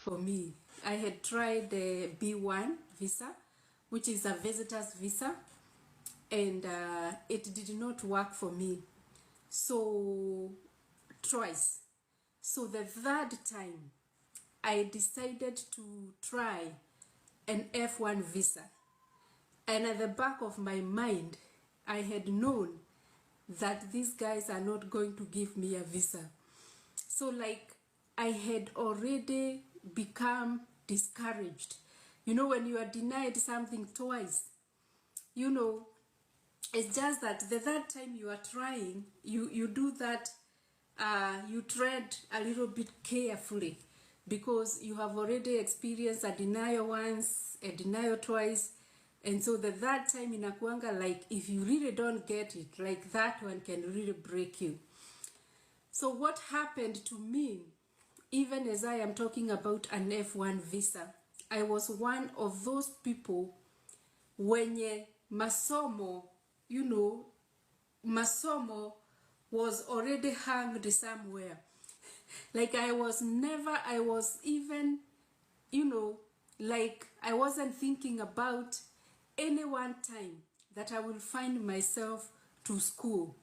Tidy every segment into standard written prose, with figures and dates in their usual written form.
for me. I had tried the B1 visa, which is a visitor's visa, and it did not work for me. So twice. So the third time, I decided to try an F1 visa. And at the back of my mind, I had known that these guys are not going to give me a visa. So like I had already become discouraged. You know, when you are denied something twice, you know, it's just that the third time you are trying, you do that, you tread a little bit carefully because you have already experienced a denial once, a denial twice, and so the third time inakuanga like if you really don't get it, like that one can really break you. So what happened to me, even as I am talking about an F1 visa, I was one of those people wenye masomo, you know, masomo was already hanged somewhere. Like I was even, you know, like I wasn't thinking about any one time that I will find myself to school,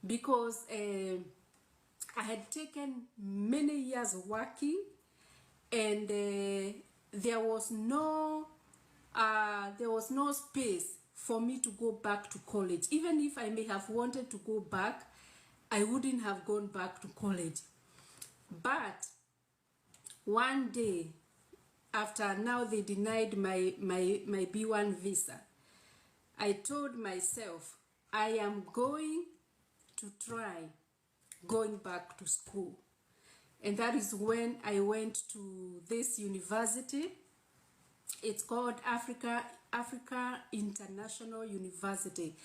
because I had taken many years working, and there was no space for me to go back to college. Even if I may have wanted to go back, I wouldn't have gone back to college. But one day, after now they denied my B1 visa, I told myself I am going to try going back to school. And that is when I went to this university. It's called Africa International University.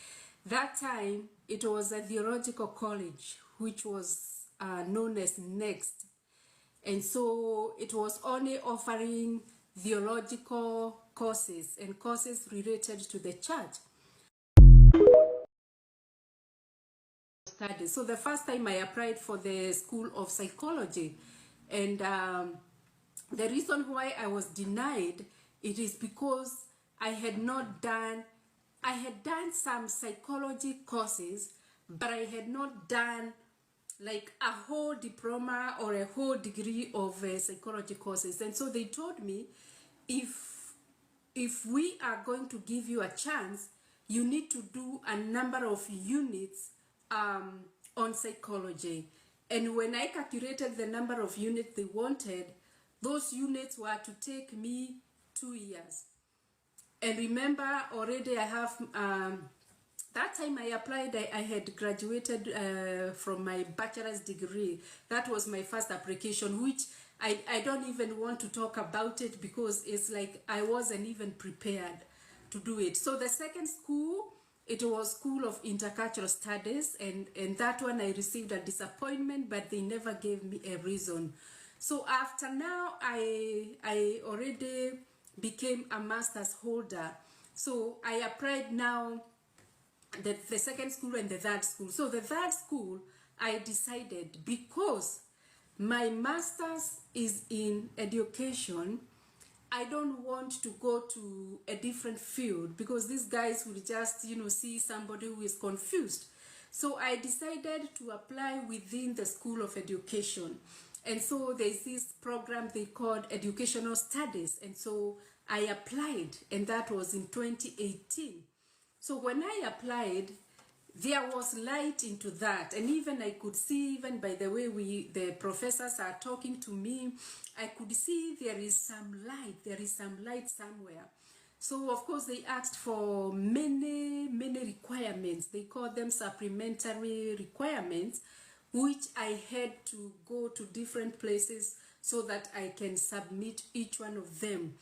That time it was a theological college, which was known as Next. And so it was only offering theological courses and courses related to the church studies. So the first time I applied for the School of Psychology, and the reason why I was denied, it is because I had done some psychology courses, but I had not done like a whole diploma or a whole degree of psychology courses. And so they told me, if we are going to give you a chance, you need to do a number of units on psychology. And when I calculated the number of units they wanted, those units were to take me 2 years. And remember, already I have that time I applied, I had graduated from my bachelor's degree. That was my first application, which I don't even want to talk about it because it's like I wasn't even prepared to do it. So the second school, it was School of Intercultural Studies, and that one I received a disappointment, but they never gave me a reason. So after now, I already became a master's holder. So I applied now the second school and the third school. So the third school, I decided, because my master's is in education, I don't want to go to a different field because these guys will just, you know, see somebody who is confused. So I decided to apply within the School of Education. And so there's this program they called Educational Studies. And so I applied, and that was in 2018. So when I applied, there was light into that, and even I could see, even by the way the professors are talking to me, I could see there is some light somewhere. So of course they asked for many requirements. They called them supplementary requirements, which I had to go to different places so that I can submit each one of them.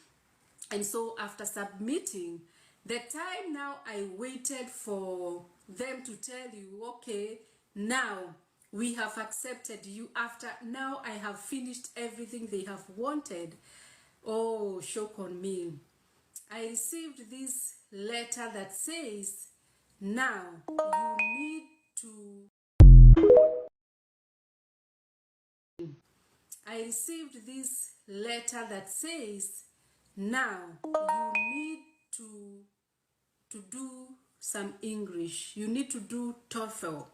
And so after submitting, the time now I waited for them to tell you, okay, now we have accepted you. After now I have finished everything they have wanted. Oh, shock on me. I received this letter that says, now you need to I received this letter that says, now you need to do some English. You need to do TOEFL.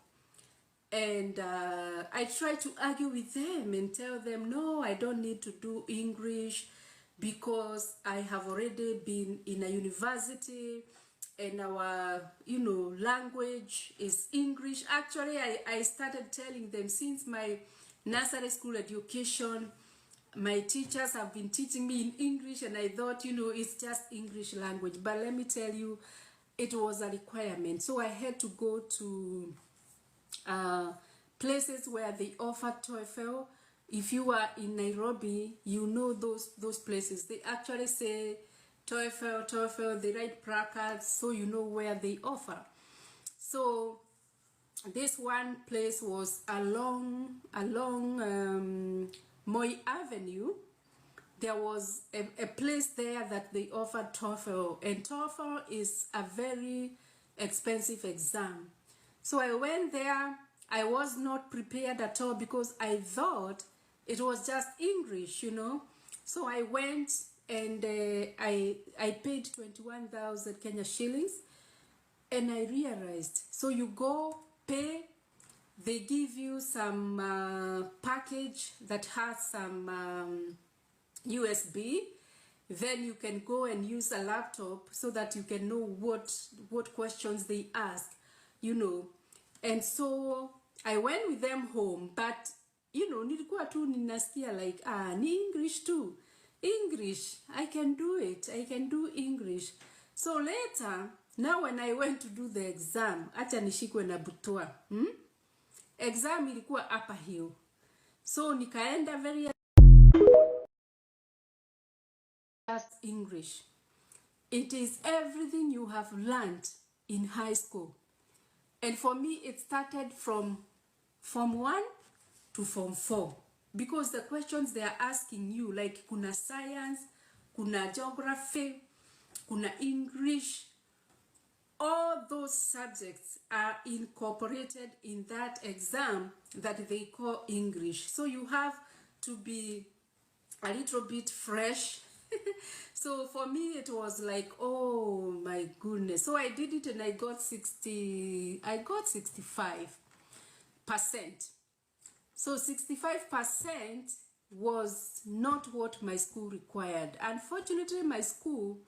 And I tried to argue with them and tell them, no, I don't need to do English because I have already been in a university and our, language is English. Actually, I started telling them since my nursery school education, my teachers have been teaching me in English, and I thought, it's just English language. But let me tell you, it was a requirement. So I had to go to places where they offer TOEFL. If you are in Nairobi, you know those places. They actually say TOEFL, they write placards, so you know where they offer. So this one place was along Moi Avenue. There was a place there that they offered TOEFL, and TOEFL is a very expensive exam. So I went there. I was not prepared at all because I thought it was just English, So I went and I paid 21,000 Kenya shillings, and I realized, so you go pay, they give you some package that has some USB, then you can go and use a laptop so that you can know what questions they ask, And so I went with them home, but nilikuwa tu ninasikia like, ni English too. English, I can do it. I can do English. So later, now when I went to do the exam, acha nishikwe na butwa. Exam ilikuwa Upper Hill. So nikaenda very just English. It is everything you have learned in high school. And for me, it started from Form 1 to Form 4. Because the questions they are asking you, like kuna science, kuna geography, kuna English, all those subjects are incorporated in that exam that they call English. So you have to be a little bit fresh. So for me, it was like, oh my goodness. So I did it and I got 65%. So 65% was not what my school required. Unfortunately, my school,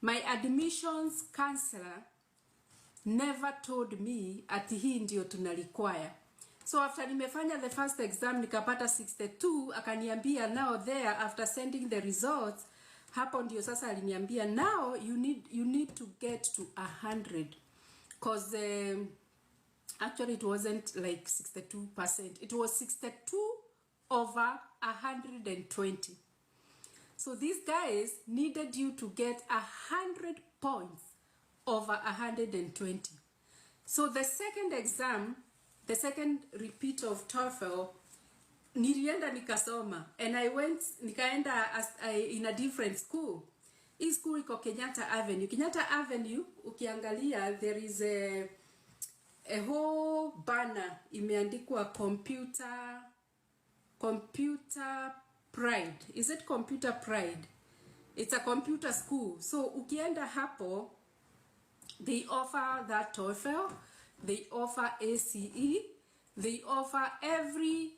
my admissions counselor never told me ati hii ndio tuna require. So after nimefanya the first exam nikapata 62, akaniambia now there, after sending the results, hapo ndio sasa aliniambia now you need to get to 100, because actually it wasn't like 62%, it was 62 over 120. So these guys needed you to get 100 points over 120. So the second exam, the second repeat of TOEFL, nilienda nikasoma, and I went nikaenda in a different school. Hii school iko Kenyatta Avenue. Kenyatta Avenue, ukiangalia, there is a whole banner imeandikwa computer pride. Is it computer pride? It's a computer school. So ukienda hapo, they offer that TOEFL, they offer ACE, they offer every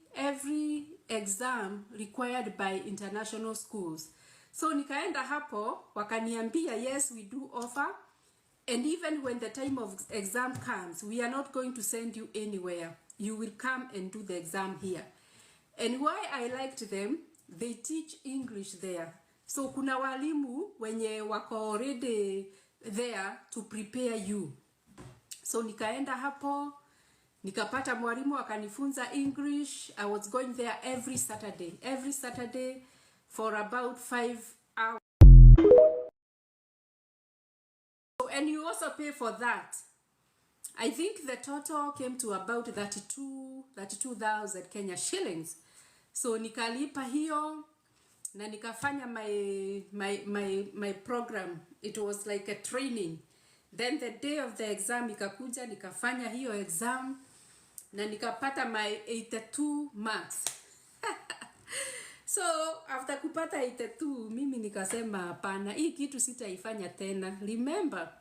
exam required by international schools. So nikaenda hapo, wakaniambia, yes, we do offer, and even when the time of exam comes, we are not going to send you anywhere. You will come and do the exam here. And why I liked them, they teach English there. So kuna walimu wenye wako already there to prepare you. So nikaenda hapo, nikapata mwalimu akanifunza English. I was going there every Saturday for about 5 hours. So, and you also pay for that. I think the total came to about 32,000 Kenya shillings. So nikalipa hiyo na nikafanya my program. It was like a training. Then the day of the exam ikakuja, nikafanya hiyo exam na nikapata my 82 marks. So after kupata 82 mimi nikasema hapana, hii kitu sitaifanya tena. Remember,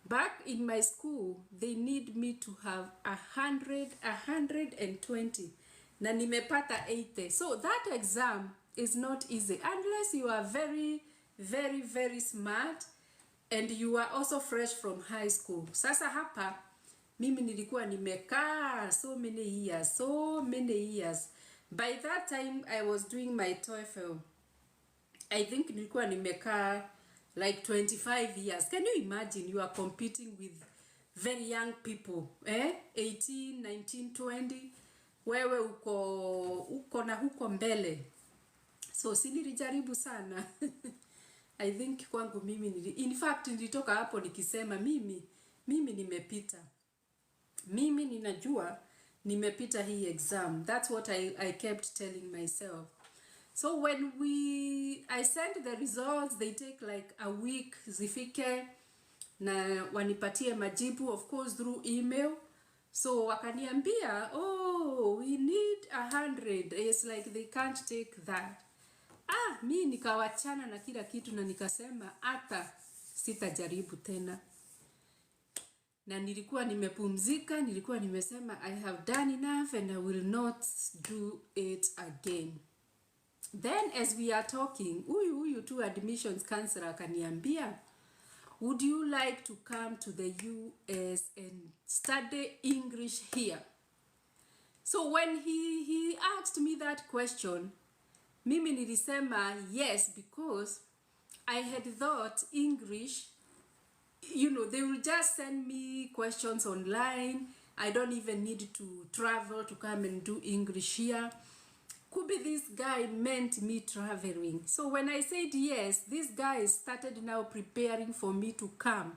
back in my school they need me to have 120 na nimepata 80. So that exam is not easy unless you are very very very smart and you are also fresh from high school. Sasa hapa mimi nilikuwa nimekaa so many years. By that time I was doing my TOEFL. I think nilikuwa nimekaa like 25 years. Can you imagine you are competing with very young people, 18, 19, 20. Wewe uko na huko mbele. So si nilijaribu sana. I think kwangu mimi in fact nilitoka hapo nikisema mimi nimepita. Mimi ninajua nimepita hii exam. That's what I kept telling myself. So when I send the results, they take like a week zifike na wanipatie majibu, of course through email. So wakaniambia, oh, we need 100. It's like they can't take that. Mi nikawachana na kila kitu na nikasema hata sitajaribu tena. Na nilikuwa nimepumzika, nilikuwa nimesema I have done enough and I will not do it again. Then as we are talking, huyu tu admissions counselor akaniambia, would you like to come to the US and study English here? So when he asked me that question, mimi nilisema yes, because I had thought English, you know, they will just send me questions online. I don't even need to travel to come and do English here. Could be this guy meant me traveling. So when I said yes, this guy started now preparing for me to come